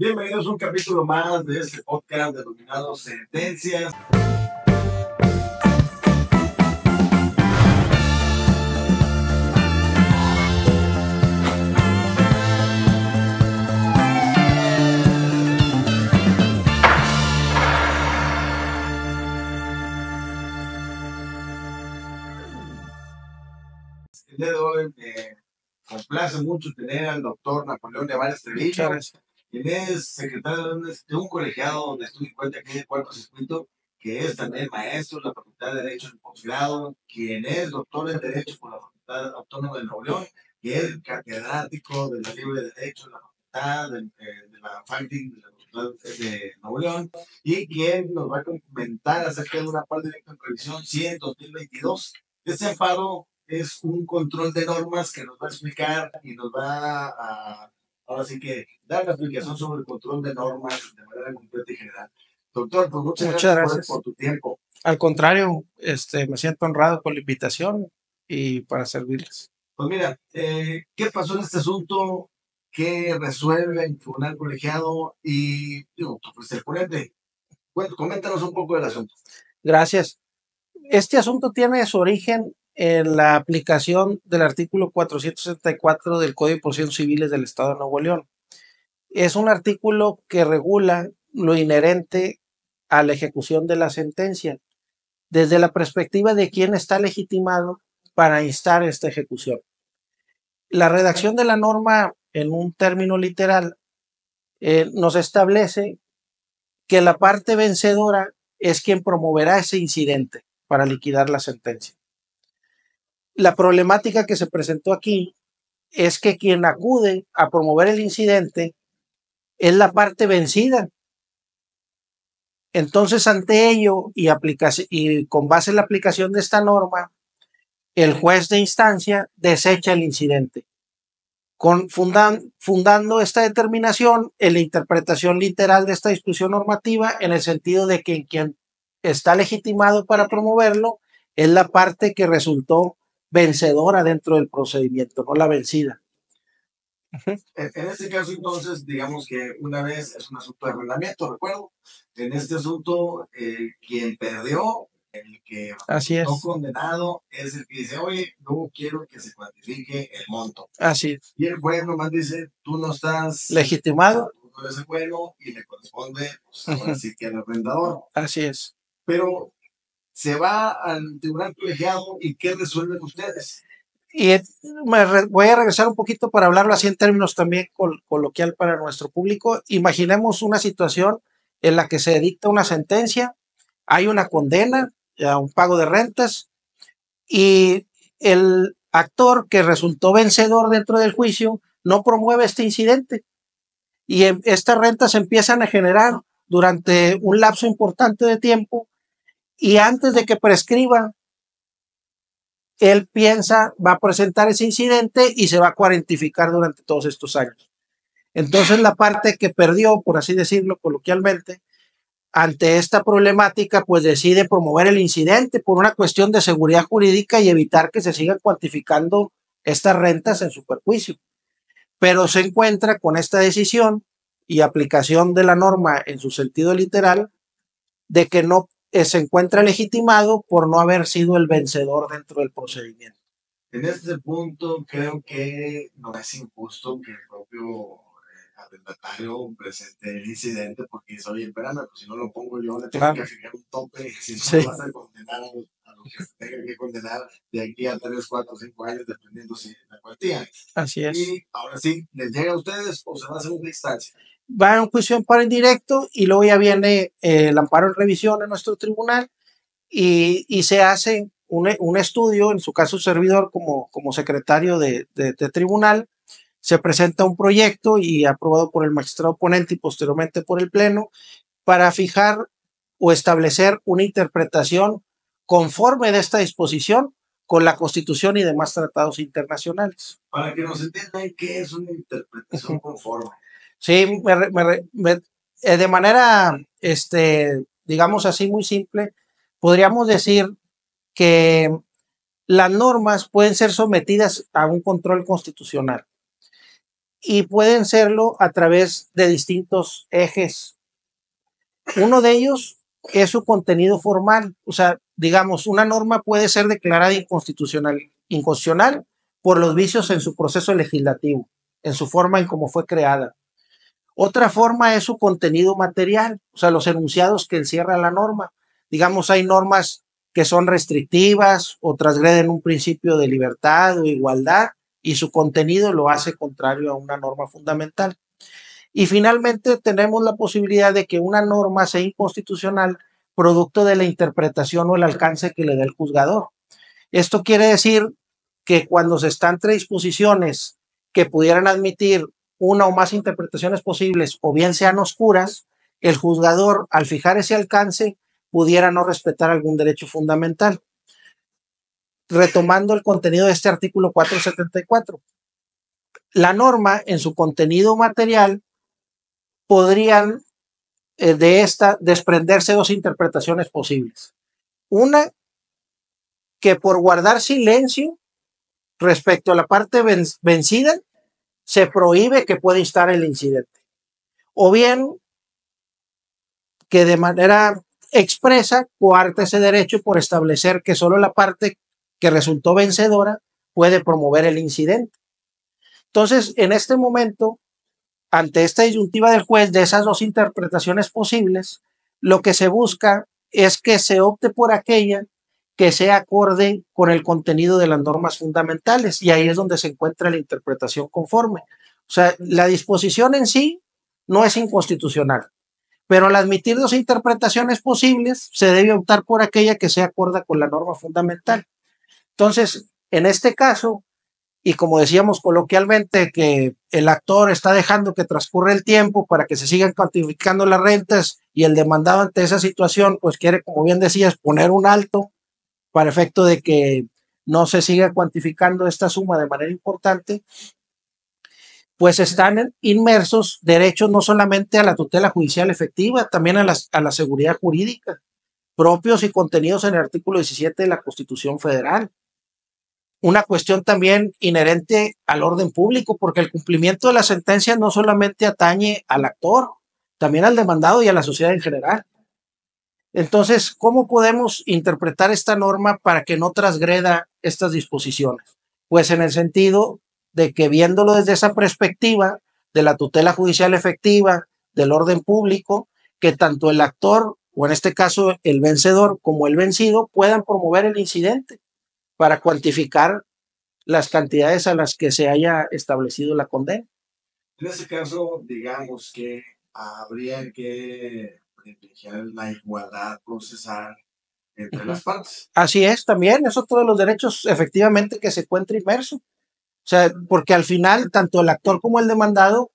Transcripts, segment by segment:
Bienvenidos a un capítulo más de este podcast denominado Sentencias. El día de hoy me complace mucho tener al doctor Napoleón Nevares Treviño, quien es secretario de un colegiado de estudio y cuenta aquí de Cuarto Circuito, que es también maestro de la Facultad de Derecho en posgrado, quien es doctor en Derecho por la Facultad Autónoma de Nuevo León, que es catedrático de la Libre de Derecho de la Facultad de la FACTI de la Facultad de Nuevo León, y quien nos va a comentar acerca de una parte directa en revisión 100 2022. Este amparo es un control de normas que nos va a explicar y nos va a, ahora sí que, dar la explicación sobre el control de normas de manera completa y general. Doctor, pues muchas gracias por tu tiempo. Al contrario, me siento honrado por la invitación y para servirles. Pues mira, ¿qué pasó en este asunto? ¿Qué resuelve el tribunal colegiado? Y digo, pues el ponente, bueno, coméntanos un poco del asunto. Gracias. Este asunto tiene su origen en la aplicación del artículo 464 del Código de Procedimientos Civiles del Estado de Nuevo León. Es un artículo que regula lo inherente a la ejecución de la sentencia, desde la perspectiva de quién está legitimado para instar esta ejecución. La redacción de la norma en un término literal nos establece que la parte vencedora es quien promoverá ese incidente para liquidar la sentencia. La problemática que se presentó aquí es que quien acude a promover el incidente es la parte vencida. Entonces, ante ello y con base en la aplicación de esta norma, el juez de instancia desecha el incidente, fundando esta determinación en la interpretación literal de esta disposición normativa, en el sentido de que quien está legitimado para promoverlo es la parte que resultó vencedora dentro del procedimiento, no la vencida. En este caso, entonces, digamos que una vez es un asunto de arrendamiento, recuerdo. En este asunto, quien perdió, el que no condenado, es el que dice, oye, no quiero que se cuantifique el monto. Así es. Y el juez nomás dice, tú no estás legitimado, tú no eres el bueno y le corresponde, pues, ahora sí que al arrendador. Así es. Pero se va al tribunal colegiado y ¿qué resuelven ustedes? Y voy a regresar un poquito para hablarlo así en términos también coloquial para nuestro público. Imaginemos una situación en la que se dicta una sentencia, hay una condena a un pago de rentas y el actor que resultó vencedor dentro del juicio no promueve este incidente y estas rentas se empiezan a generar durante un lapso importante de tiempo y antes de que prescriba él piensa, va a presentar ese incidente y se va a cuarentificar durante todos estos años. Entonces la parte que perdió, por así decirlo coloquialmente, ante esta problemática, pues decide promover el incidente por una cuestión de seguridad jurídica y evitar que se sigan cuantificando estas rentas en su perjuicio. Pero se encuentra con esta decisión y aplicación de la norma en su sentido literal de que no se encuentra legitimado por no haber sido el vencedor dentro del procedimiento. En este punto creo que no es injusto que el propio arrendatario presente el incidente porque dice, oye, espérame, pues si no lo pongo yo, le tengo que fijar un tope, si no me vas a condenar a lo que se tenga que condenar de aquí a 3, 4, 5 años, dependiendo si la cuantía. Así es. Y ahora sí, ¿les llega a ustedes o se va a hacer una instancia? Va a un juicio de amparo indirecto y luego ya viene el amparo en revisión en nuestro tribunal y se hace un estudio, en su caso servidor como secretario de tribunal, se presenta un proyecto y aprobado por el magistrado ponente y posteriormente por el pleno para fijar o establecer una interpretación conforme de esta disposición con la Constitución y demás tratados internacionales. Para que nos entiendan qué es una interpretación conforme. Sí, de manera, digamos así, muy simple, podríamos decir que las normas pueden ser sometidas a un control constitucional. y pueden serlo a través de distintos ejes. Uno de ellos es su contenido formal. O sea, digamos, una norma puede ser declarada inconstitucional por los vicios en su proceso legislativo, en su forma en cómo fue creada. Otra forma es su contenido material, o sea, los enunciados que encierra la norma. Digamos, hay normas que son restrictivas o transgreden un principio de libertad o igualdad y su contenido lo hace contrario a una norma fundamental. Y finalmente tenemos la posibilidad de que una norma sea inconstitucional producto de la interpretación o el alcance que le da el juzgador. Esto quiere decir que cuando se están entre disposiciones que pudieran admitir una o más interpretaciones posibles o bien sean oscuras, el juzgador al fijar ese alcance pudiera no respetar algún derecho fundamental. Retomando el contenido de este artículo 474, la norma en su contenido material podrían de esta desprenderse dos interpretaciones posibles. Una, que por guardar silencio respecto a la parte vencida, se prohíbe que pueda instar el incidente. O bien, que de manera expresa coarta ese derecho por establecer que solo la parte que resultó vencedora puede promover el incidente. Entonces, en este momento, ante esta disyuntiva del juez de esas dos interpretaciones posibles, lo que se busca es que se opte por aquella que sea acorde con el contenido de las normas fundamentales, y ahí es donde se encuentra la interpretación conforme. O sea, la disposición en sí no es inconstitucional, pero al admitir dos interpretaciones posibles, se debe optar por aquella que sea acorde con la norma fundamental. Entonces, en este caso, y como decíamos coloquialmente, que el actor está dejando que transcurra el tiempo para que se sigan cuantificando las rentas y el demandado ante esa situación, pues quiere, como bien decías, poner un alto para efecto de que no se siga cuantificando esta suma de manera importante, pues están inmersos derechos no solamente a la tutela judicial efectiva, también a la seguridad jurídica, propios y contenidos en el artículo 17 de la Constitución Federal. Una cuestión también inherente al orden público, porque el cumplimiento de la sentencia no solamente atañe al actor, también al demandado y a la sociedad en general. Entonces, ¿cómo podemos interpretar esta norma para que no transgreda estas disposiciones? Pues en el sentido de que viéndolo desde esa perspectiva de la tutela judicial efectiva, del orden público, que tanto el actor, o en este caso el vencedor, como el vencido, puedan promover el incidente para cuantificar las cantidades a las que se haya establecido la condena. En ese caso, digamos que habría que privilegiar la igualdad procesal entre las partes. Así es, también es otro de los derechos efectivamente que se encuentra inmerso. O sea, porque al final, tanto el actor como el demandado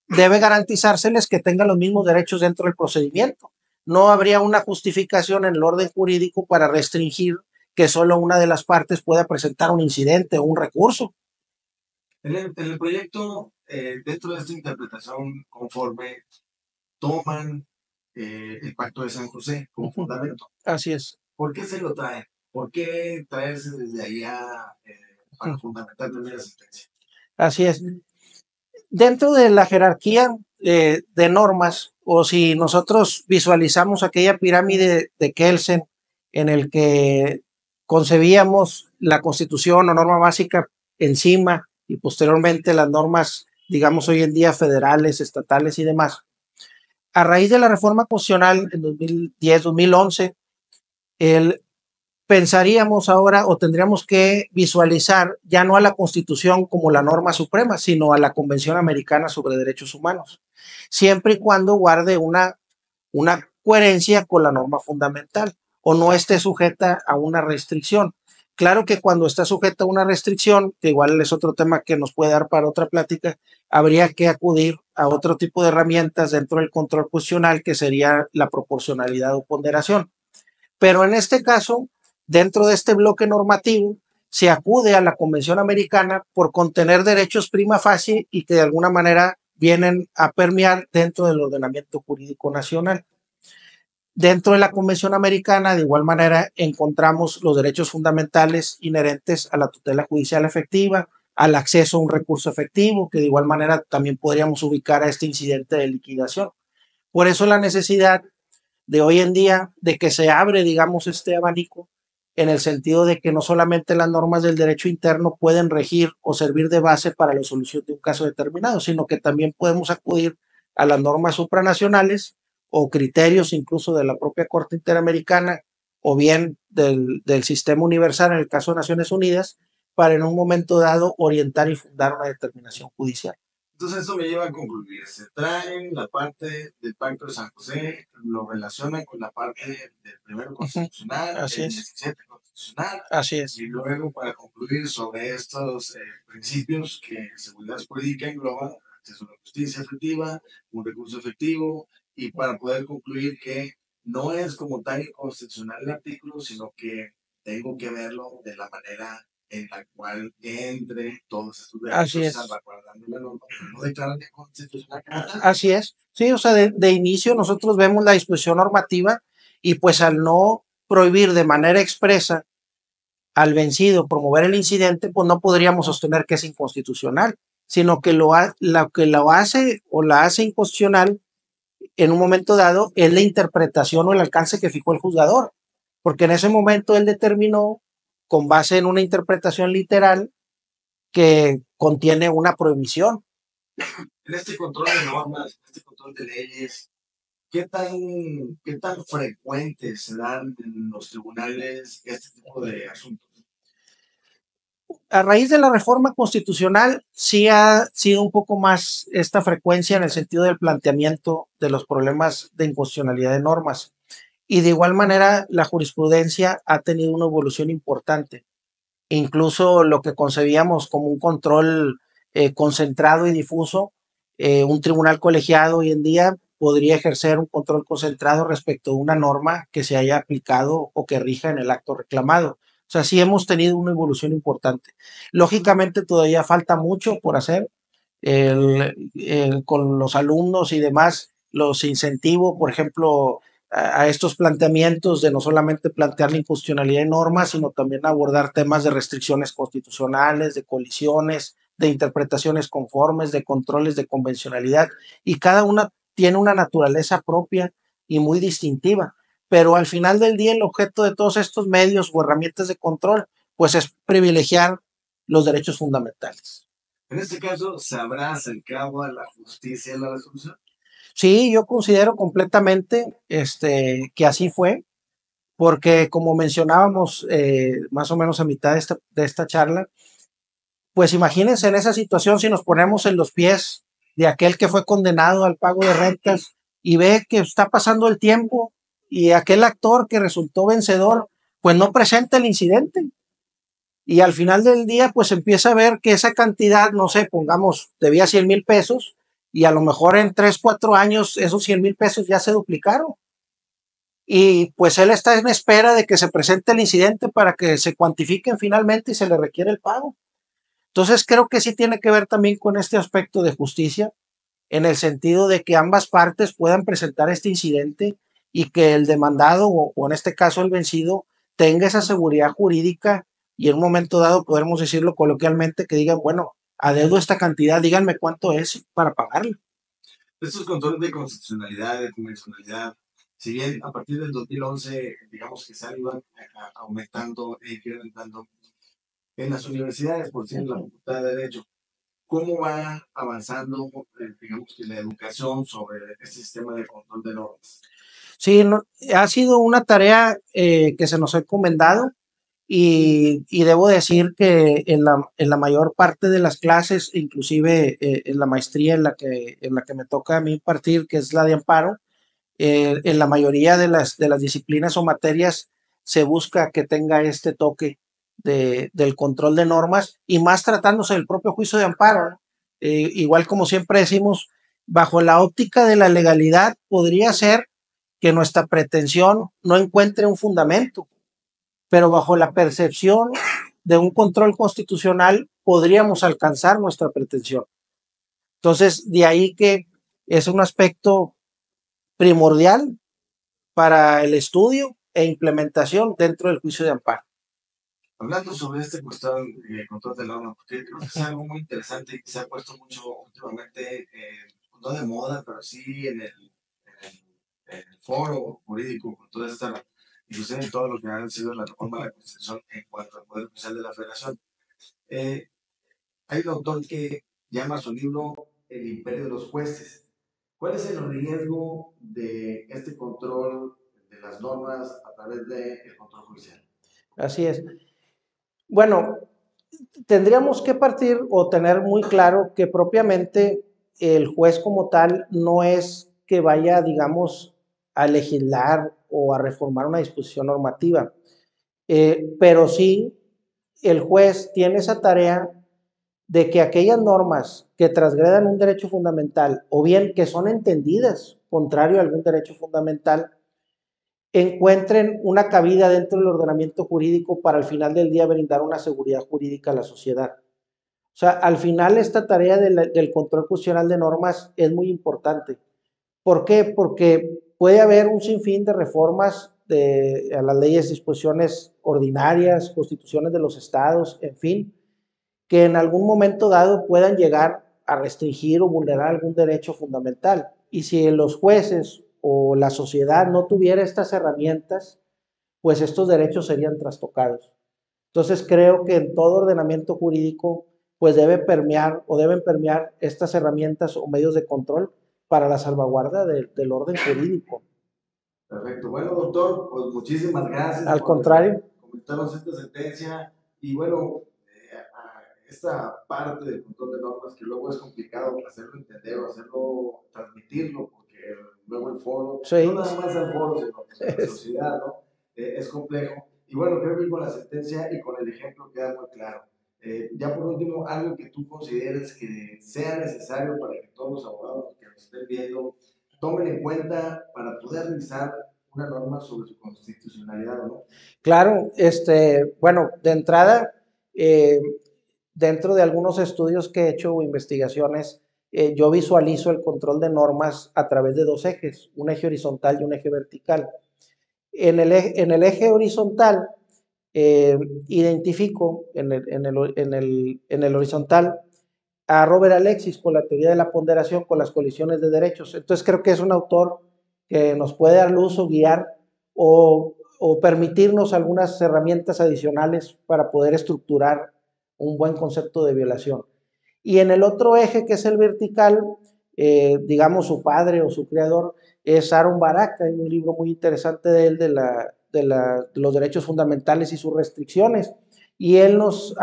debe garantizárseles que tengan los mismos derechos dentro del procedimiento. No habría una justificación en el orden jurídico para restringir que solo una de las partes pueda presentar un incidente o un recurso. En el proyecto, dentro de esta interpretación conforme, toman el Pacto de San José como fundamento. Así es. ¿Por qué se lo traen? ¿Por qué traerse desde allá para fundamentar la sentencia? Así es. Dentro de la jerarquía de normas, o si nosotros visualizamos aquella pirámide de Kelsen en el que concebíamos la Constitución o norma básica encima y posteriormente las normas, digamos hoy en día federales, estatales y demás. A raíz de la reforma constitucional en 2010-2011, pensaríamos ahora o tendríamos que visualizar ya no a la Constitución como la norma suprema, sino a la Convención Americana sobre Derechos Humanos, siempre y cuando guarde una coherencia con la norma fundamental o no esté sujeta a una restricción. Claro que cuando está sujeta a una restricción, que igual es otro tema que nos puede dar para otra plática, habría que acudir a otro tipo de herramientas dentro del control constitucional, que sería la proporcionalidad o ponderación. Pero en este caso, dentro de este bloque normativo, se acude a la Convención Americana por contener derechos prima facie y que de alguna manera vienen a permear dentro del ordenamiento jurídico nacional. Dentro de la Convención Americana, de igual manera, encontramos los derechos fundamentales inherentes a la tutela judicial efectiva, al acceso a un recurso efectivo, que de igual manera también podríamos ubicar a este incidente de liquidación. Por eso la necesidad de hoy en día de que se abre, digamos, este abanico en el sentido de que no solamente las normas del derecho interno pueden regir o servir de base para la solución de un caso determinado, sino que también podemos acudir a las normas supranacionales o criterios incluso de la propia Corte Interamericana o bien del sistema universal en el caso de Naciones Unidas para en un momento dado orientar y fundar una determinación judicial. Entonces eso me lleva a concluir. Se traen la parte del Pacto de San José, lo relacionan con la parte del primero constitucional, Así el es. 17 constitucional. Así es. Y luego para concluir sobre estos principios que seguridad jurídica engloba, acceso a la justicia efectiva, un recurso efectivo, y para poder concluir que no es como tal inconstitucional el artículo, sino que tengo que verlo de la manera en la cual entre todos estos derechos salvaguardando la norma, no declaran de constitucional. Así es. Sí, o sea, de inicio nosotros vemos la disposición normativa y pues al no prohibir de manera expresa al vencido promover el incidente, pues no podríamos sostener que es inconstitucional, sino que lo hace o la hace inconstitucional en un momento dado es la interpretación o el alcance que fijó el juzgador, porque en ese momento él determinó con base en una interpretación literal que contiene una prohibición. En este control de normas, en este control de leyes, ¿qué tan frecuentes se dan en los tribunales este tipo de asuntos? A raíz de la reforma constitucional sí ha sido un poco más esta frecuencia en el sentido del planteamiento de los problemas de inconstitucionalidad de normas. Y de igual manera la jurisprudencia ha tenido una evolución importante. Incluso lo que concebíamos como un control concentrado y difuso, un tribunal colegiado hoy en día podría ejercer un control concentrado respecto a una norma que se haya aplicado o que rija en el acto reclamado. O sea, sí hemos tenido una evolución importante. Lógicamente todavía falta mucho por hacer. Con los alumnos y demás, los incentivo, por ejemplo, a estos planteamientos de no solamente plantear la inconstitucionalidad de normas, sino también abordar temas de restricciones constitucionales, de colisiones, de interpretaciones conformes, de controles de convencionalidad, y cada una tiene una naturaleza propia y muy distintiva. Pero al final del día, el objeto de todos estos medios o herramientas de control, pues es privilegiar los derechos fundamentales. En este caso, ¿se habrá acercado a la justicia en la resolución? Sí, yo considero completamente que así fue, porque como mencionábamos más o menos a mitad de esta charla, pues imagínense en esa situación si nos ponemos en los pies de aquel que fue condenado al pago de rentas y ve que está pasando el tiempo y aquel actor que resultó vencedor, pues no presenta el incidente. Y al final del día, pues empieza a ver que esa cantidad, no sé, pongamos, debía 100,000 pesos y a lo mejor en 3, 4 años esos 100,000 pesos ya se duplicaron. Y pues él está en espera de que se presente el incidente para que se cuantifiquen finalmente y se le requiere el pago. Entonces creo que sí tiene que ver también con este aspecto de justicia, en el sentido de que ambas partes puedan presentar este incidente y que el demandado o en este caso el vencido tenga esa seguridad jurídica y en un momento dado podemos decirlo coloquialmente que digan, bueno, adeudo esta cantidad, díganme cuánto es para pagarlo. Estos controles de constitucionalidad, de convencionalidad, si bien a partir del 2011, digamos que se han ido aumentando e incrementando en las universidades, por ejemplo, en la Facultad de Derecho, ¿cómo va avanzando, digamos, la educación sobre este sistema de control de normas? Sí, no, ha sido una tarea que se nos ha encomendado y debo decir que en la mayor parte de las clases, inclusive en la maestría en la que me toca a mí impartir, que es la de amparo, en la mayoría de las disciplinas o materias se busca que tenga este toque del control de normas y más tratándose del propio juicio de amparo, ¿no? Igual como siempre decimos, bajo la óptica de la legalidad podría ser que nuestra pretensión no encuentre un fundamento, pero bajo la percepción de un control constitucional podríamos alcanzar nuestra pretensión. Entonces, de ahí que es un aspecto primordial para el estudio e implementación dentro del juicio de amparo. Hablando sobre este cuestión de control de normas, porque creo que es algo muy interesante y que se ha puesto mucho últimamente, no de moda, pero sí en el foro jurídico, con toda esta discusión y todo lo que ha sido la reforma de la Constitución en cuanto al Poder Judicial de la Federación. Eh, Hay un autor que llama su libro El imperio de los jueces. ¿Cuál es el riesgo de este control de las normas a través del control judicial? Así es. Bueno, tendríamos que partir o tener muy claro que propiamente el juez como tal no es que vaya, digamos, a legislar o a reformar una disposición normativa, pero sí el juez tiene esa tarea de que aquellas normas que transgredan un derecho fundamental o bien que son entendidas contrario a algún derecho fundamental encuentren una cabida dentro del ordenamiento jurídico para al final del día brindar una seguridad jurídica a la sociedad. O sea, al final esta tarea del control constitucional de normas es muy importante. ¿Por qué? Porque puede haber un sinfín de reformas a las leyes, disposiciones ordinarias, constituciones de los estados, en fin, que en algún momento dado puedan llegar a restringir o vulnerar algún derecho fundamental. Y si los jueces o la sociedad no tuviera estas herramientas, pues estos derechos serían trastocados. Entonces creo que en todo ordenamiento jurídico pues debe permear o deben permear estas herramientas o medios de control para la salvaguarda del orden jurídico. Perfecto. Bueno, doctor, pues muchísimas gracias Al por contrario, comentarnos esta sentencia y bueno, esta parte del control de normas que luego es complicado hacerlo entender o hacerlo, transmitirlo, porque luego el foro, sí. no nada más el foro, sino pues en la sociedad, ¿no? Es complejo. Y bueno, creo que con la sentencia y con el ejemplo queda muy claro. Ya por último, algo que tú consideres que sea necesario para que todos los abogados que nos estén viendo tomen en cuenta para poder revisar una norma sobre su constitucionalidad o no. Claro, bueno, de entrada, eh, dentro de algunos estudios que he hecho o investigaciones, yo visualizo el control de normas a través de dos ejes, un eje horizontal y un eje vertical. En el eje horizontal, eh, identifico en el horizontal a Robert Alexis con la teoría de la ponderación con las colisiones de derechos. Entonces creo que es un autor que nos puede dar luz o guiar o permitirnos algunas herramientas adicionales para poder estructurar un buen concepto de violación. Y en el otro eje, que es el vertical, digamos su padre o su creador, es Aaron Barak. Hay un libro muy interesante de él de los derechos fundamentales y sus restricciones. Y él nos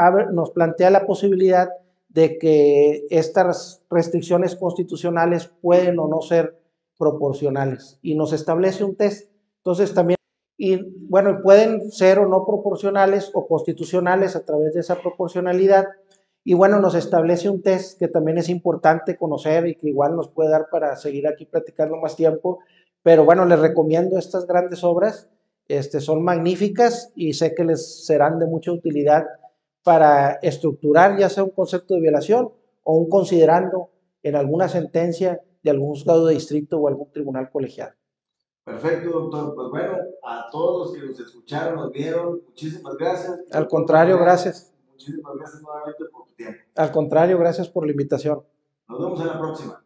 plantea la posibilidad de que estas restricciones constitucionales pueden o no ser proporcionales y nos establece un test. Entonces también, y bueno, pueden ser o no proporcionales o constitucionales a través de esa proporcionalidad. Y bueno, nos establece un test que también es importante conocer y que igual nos puede dar para seguir aquí platicando más tiempo. Pero bueno, les recomiendo estas grandes obras. Son magníficas y sé que les serán de mucha utilidad para estructurar ya sea un concepto de violación o un considerando en alguna sentencia de algún juzgado de distrito o algún tribunal colegiado. Perfecto, doctor. Pues bueno, a todos los que nos escucharon, nos vieron, muchísimas gracias. Al contrario, gracias. Muchísimas gracias nuevamente por tu tiempo. Al contrario, gracias por la invitación. Nos vemos en la próxima.